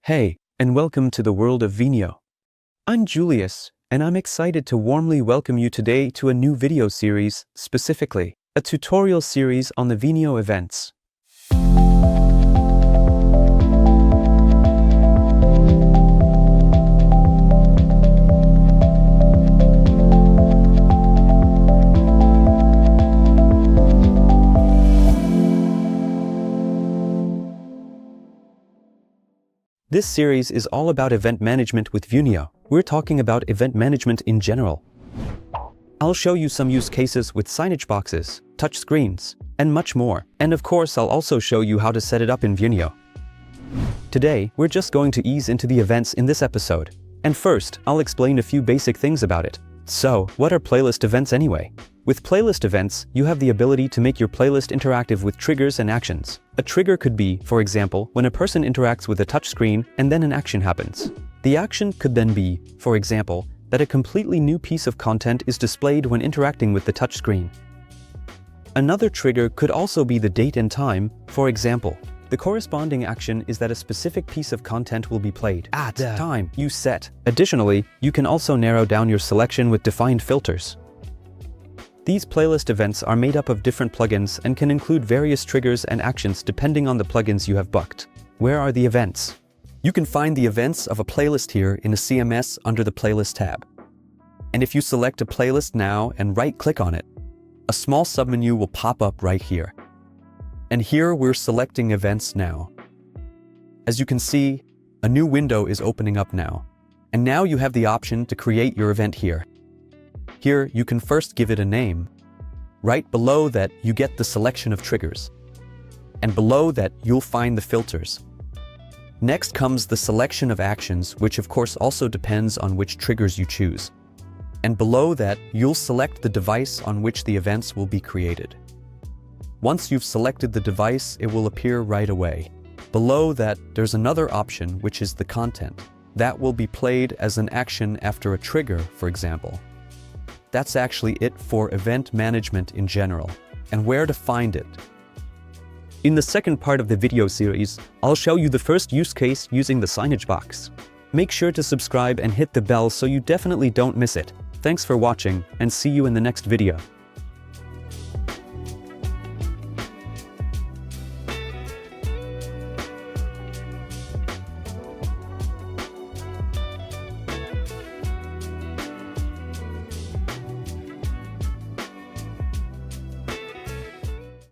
Hey, and welcome to the world of viewneo. I'm Julius, and I'm excited to warmly welcome you today to a new video series, specifically, a tutorial series on the viewneo events. This series is all about event management with viewneo. We're talking about event management in general. I'll show you some use cases with signage boxes, touch screens, and much more. And of course, I'll also show you how to set it up in viewneo. Today, we're just going to ease into the events in this episode. And first, I'll explain a few basic things about it. So, what are playlist events anyway? With playlist events, you have the ability to make your playlist interactive with triggers and actions. A trigger could be, for example, when a person interacts with a touchscreen and then an action happens. The action could then be, for example, that a completely new piece of content is displayed when interacting with the touchscreen. Another trigger could also be the date and time. For example, the corresponding action is that a specific piece of content will be played at the time you set. Additionally, you can also narrow down your selection with defined filters. These playlist events are made up of different plugins and can include various triggers and actions depending on the plugins you have booked. Where are the events? You can find the events of a playlist here in a CMS under the Playlist tab. And if you select a playlist now and right-click on it, a small submenu will pop up right here. And here we're selecting Events now. As you can see, a new window is opening up now. And now you have the option to create your event here. Here, you can first give it a name. Right below that, you get the selection of triggers. And below that, you'll find the filters. Next comes the selection of actions, which of course also depends on which triggers you choose. And below that, you'll select the device on which the events will be created. Once you've selected the device, it will appear right away. Below that, there's another option, which is the content. That will be played as an action after a trigger, for example. That's actually it for event management in general, and where to find it. In the second part of the video series, I'll show you the first use case using the signage box. Make sure to subscribe and hit the bell so you definitely don't miss it. Thanks for watching, and see you in the next video.